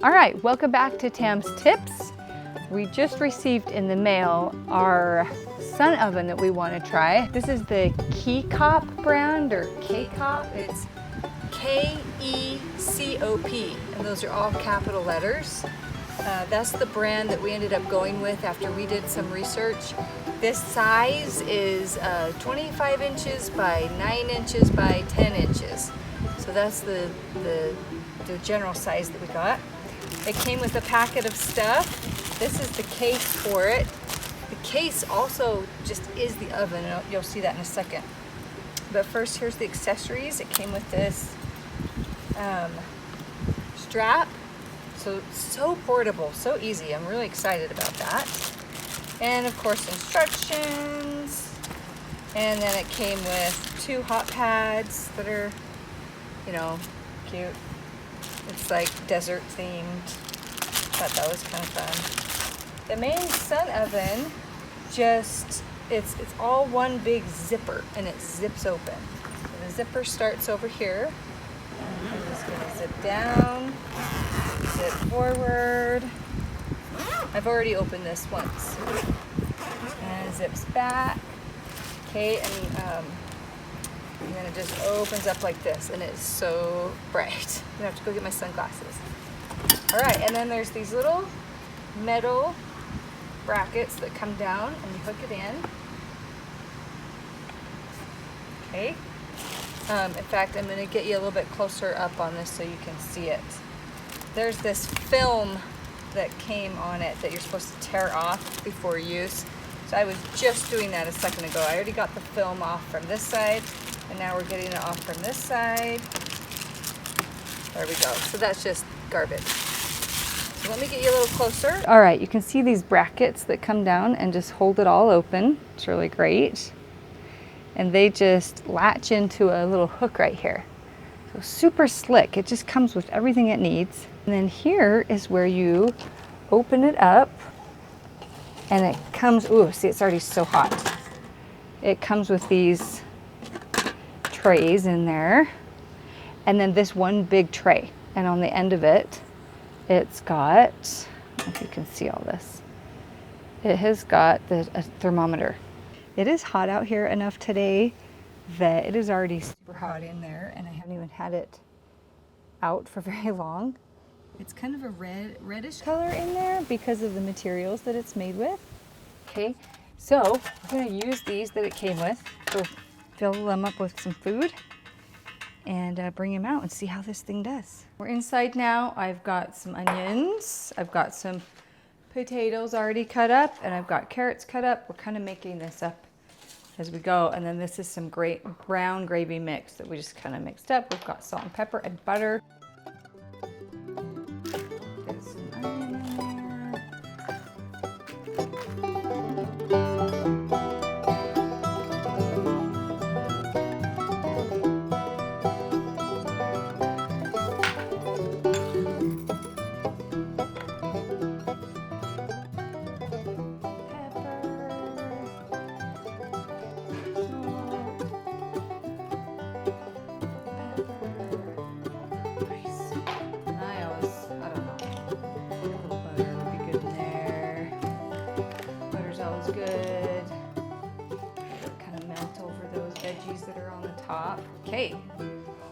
All right, welcome back to Tam's Tips. We just received in the mail our sun oven that we want to try. This is the KECOP brand, or KECOP. It's K-E-C-O-P, and those are all capital letters. That's the brand that we ended up going with after we did some research. This size is 25 inches by 9 inches by 10 inches. So that's the general size that we got. It came with a packet of stuff. This is the case for it. The case also just is the oven. You'll see that in a second. But first, here's the accessories. It came with this strap. So portable, so easy. I'm really excited about that. And of course, instructions. And then it came with 2 hot pads that are, you know, cute. It's like desert themed. Thought that was kind of fun. The main sun oven it's all one big zipper, and it zips open. So the zipper starts over here. I'm just gonna zip down, zip forward. I've already opened this once. And it zips back. Okay, and then it just opens up like this, and it's so bright. I'm gonna have to go get my sunglasses. All right, and then there's these little metal brackets that come down, and you hook it in. Okay. In fact, I'm going to get you a little bit closer up on this so you can see it. There's this film that came on it that you're supposed to tear off before use. So I was just doing that a second ago. I already got the film off from this side, and now we're getting it off from this side. There we go. So that's just garbage. So let me get you a little closer. All right, you can see these brackets that come down and just hold it all open. It's really great. And they just latch into a little hook right here. So super slick. It just comes with everything it needs. And then here is where you open it up, and it comes, ooh, see, it's already so hot. It comes with these trays in there, and then this one big tray. And on the end of it, it's got, I don't know if you can see all this. It has got a thermometer. It is hot out here enough today that it is already super hot in there, and I haven't even had it out for very long. It's kind of a reddish color in there because of the materials that it's made with. Okay, so I'm going to use these that it came with. So fill them up with some food and bring them out and see how this thing does. We're inside now. I've got some onions. I've got some potatoes already cut up, and I've got carrots cut up. We're kind of making this up as we go. And then this is some great brown gravy mix that we just kind of mixed up. We've got salt and pepper and butter. Get some onion in good. It'll kind of melt over those veggies that are on the top. Okay,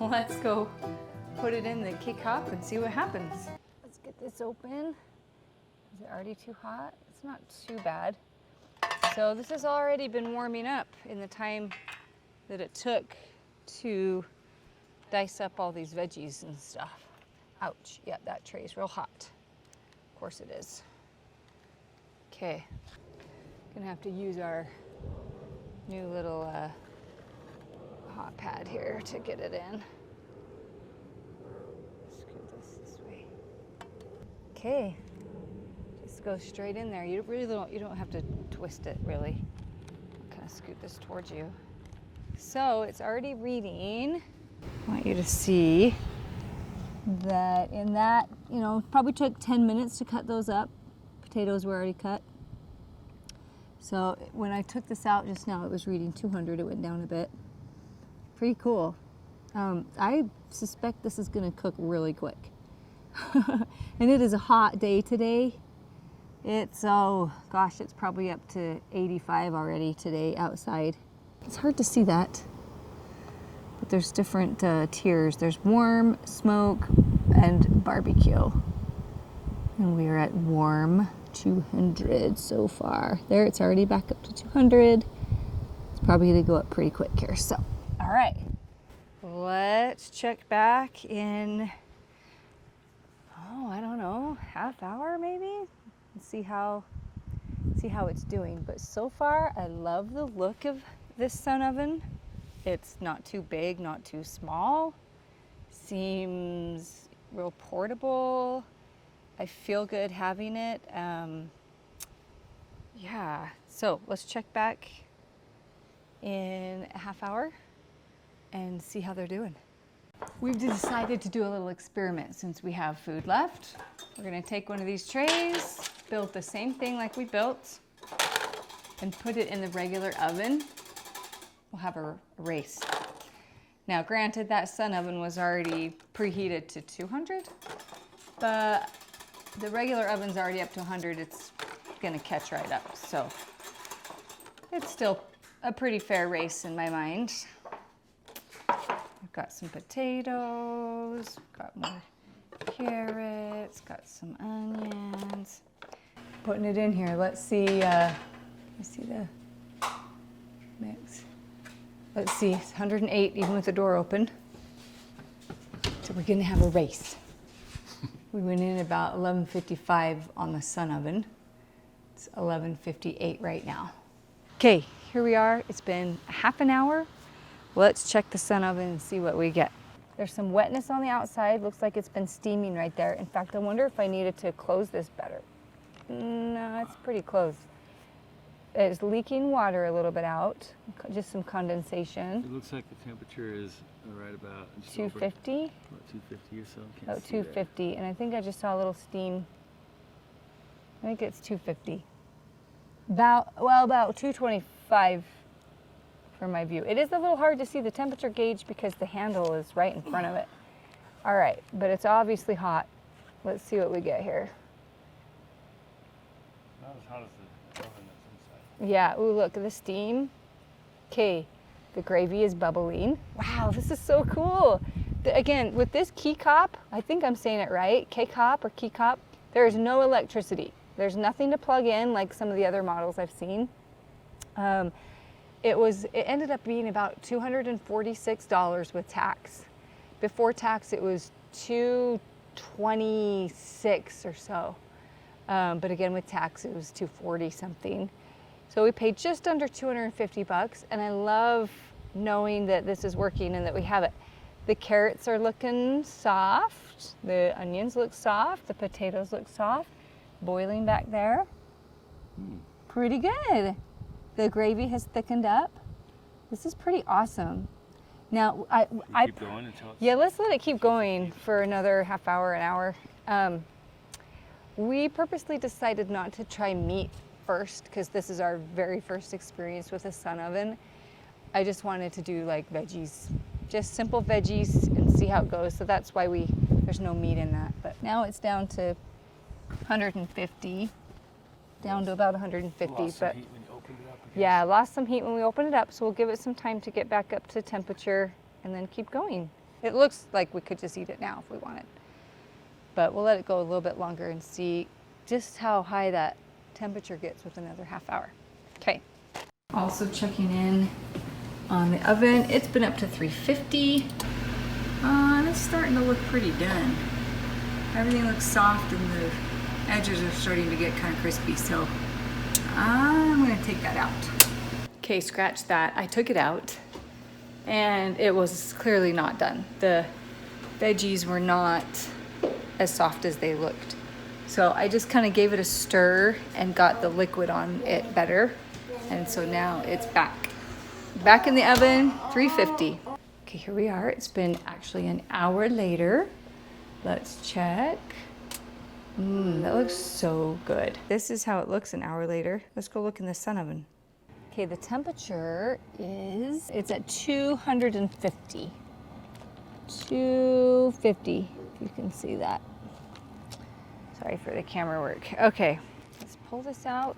let's go put it in the KECOP and see what happens. Let's get this open. Is it already too hot? It's not too bad. So this has already been warming up in the time that it took to dice up all these veggies and stuff. Ouch, yeah, that tray is real hot. Of course it is. Okay. Gonna have to use our new little hot pad here to get it in. Screw this way. Okay, just go straight in there. You don't have to twist it really. I'll kind of scoot this towards you. So it's already reading. I want you to see that in that, you know, probably took 10 minutes to cut those up. Potatoes were already cut. So when I took this out just now, it was reading 200. It went down a bit. Pretty cool. I suspect this is going to cook really quick. And it is a hot day today. It's, oh gosh, it's probably up to 85 already today outside. It's hard to see that, but there's different tiers. There's warm, smoke, and barbecue. And we are at warm 200 so far. There, it's already back up to 200. It's probably gonna go up pretty quick here, so. All right, let's check back in, oh, I don't know, half hour maybe? And see how it's doing. But so far, I love the look of this sun oven. It's not too big, not too small. Seems real portable. I feel good having it. Yeah, so let's check back in a half hour and see how they're doing. We've decided to do a little experiment since we have food left. We're gonna take one of these trays, build the same thing like we built, and put it in the regular oven. We'll have a race. Now, granted, that sun oven was already preheated to 200, but the regular oven's already up to 100. It's gonna catch right up, so it's still a pretty fair race in my mind. We've got some potatoes, got more carrots, got some onions. Putting it in here. Let's see. Let me see the mix. Let's see. It's 108 even with the door open. So we're gonna have a race. We went in about 11:55 on the sun oven. It's 11:58 right now. Okay, here we are. It's been half an hour. Let's check the sun oven and see what we get. There's some wetness on the outside. Looks like it's been steaming right there. In fact, I wonder if I needed to close this better. No, it's pretty close. It's leaking water a little bit out, just some condensation. It looks like the temperature is right about 250? About 250 or so. About 250, and I think I just saw a little steam. I think it's 250. About 225 from my view. It is a little hard to see the temperature gauge because the handle is right in front of it. All right, but it's obviously hot. Let's see what we get here. Not as hot as the oven that's inside. Yeah, ooh, look at the steam. Okay, the gravy is bubbling. Wow, this is so cool. Again, with this KECOP, I think I'm saying it right, KECOP or KECOP, there is no electricity. There's nothing to plug in like some of the other models I've seen. It ended up being about $246 with tax. Before tax, it was $226 or so. But again, with tax, it was $240 something. So we paid just under 250 bucks, and I love knowing that this is working and that we have it. The carrots are looking soft, the onions look soft, the potatoes look soft, boiling back there. Pretty good. The gravy has thickened up. This is pretty awesome. Now, keep going until it's... Yeah, let's let it keep going for another half hour, an hour. We purposely decided not to try meat first because this is our very first experience with a sun oven. I just wanted to do like veggies, just simple veggies and see how it goes. So that's why there's no meat in that. But now it's down to 150, down to about 150. Lost some heat when you opened it up again. Yeah, lost some heat when we opened it up. So we'll give it some time to get back up to temperature and then keep going. It looks like we could just eat it now if we wanted. But we'll let it go a little bit longer and see just how high that temperature gets with another half hour. Okay. Also checking in on the oven. It's been up to 350. And it's starting to look pretty done. Everything looks soft and the edges are starting to get kind of crispy. So I'm gonna take that out. Okay, scratch that. I took it out and it was clearly not done. The veggies were not as soft as they looked. So I just kind of gave it a stir and got the liquid on it better. And so now it's back in the oven, 350. Okay, here we are. It's been actually an hour later. Let's check. That looks so good. This is how it looks an hour later. Let's go look in the sun oven. Okay, the temperature it's at 250. 250, if you can see that. Sorry for the camera work. Okay, let's pull this out.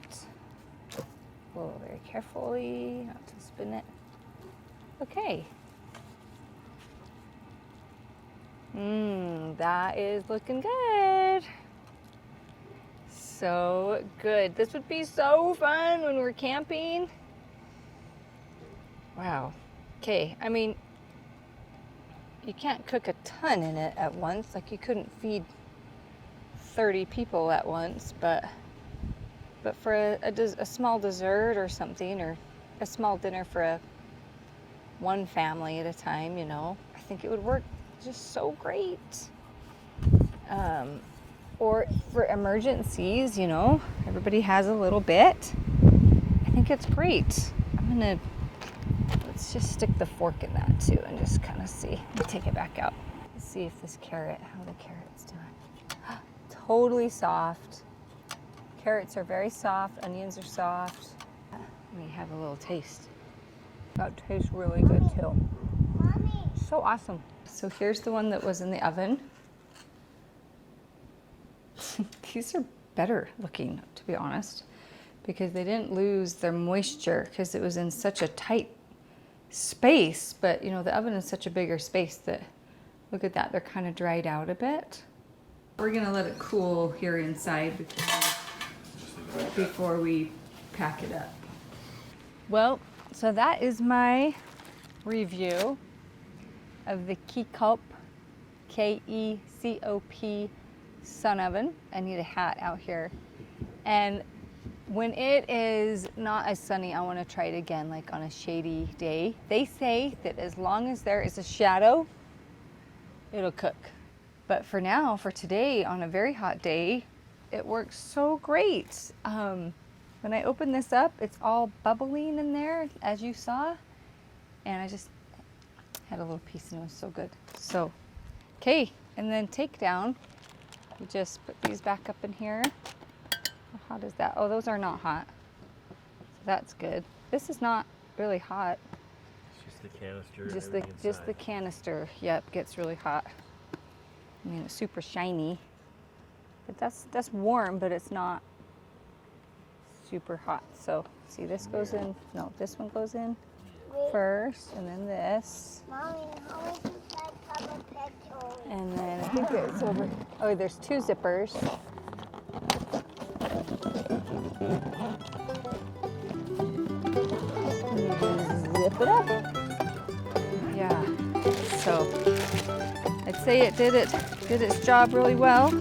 Whoa, very carefully, not to spin it. Okay. That is looking good. So good. This would be so fun when we're camping. Wow. Okay, I mean, you can't cook a ton in it at once. Like you couldn't feed 30 people at once, but for a small dessert or something, or a small dinner for one family at a time, you know, I think it would work just so great. Or for emergencies, you know, everybody has a little bit. I think it's great. Let's just stick the fork in that too and just kind of see. Let me take it back out. Let's see if how the carrot's doing. Totally soft. Carrots are very soft, onions are soft. Let me have a little taste. That tastes really good too. Mommy. So awesome. So here's the one that was in the oven. These are better looking, to be honest, because they didn't lose their moisture because it was in such a tight space. But you know, the oven is such a bigger space that, look at that, they're kind of dried out a bit. We're gonna let it cool here inside before we pack it up. Well, so that is my review of the KECOP, K-E-C-O-P sun oven. I need a hat out here. And when it is not as sunny, I want to try it again, like on a shady day. They say that as long as there is a shadow, it'll cook. But for now, for today, on a very hot day, it works so great. When I open this up, it's all bubbling in there, as you saw. And I just had a little piece and it was so good. So, okay, and then takedown. You just put these back up in here. How hot is that? Oh, those are not hot. So that's good. This is not really hot. It's just the canister. Just the canister. Yep, gets really hot. I mean, it's super shiny. But that's warm, but it's not super hot. So, see, this goes in. No, this one goes in first, and then this. Mommy, how much is that cup of petrol? And then I think it's over. Oh, there's two zippers. Zip it up. Yeah. So I'd say it did its job really well.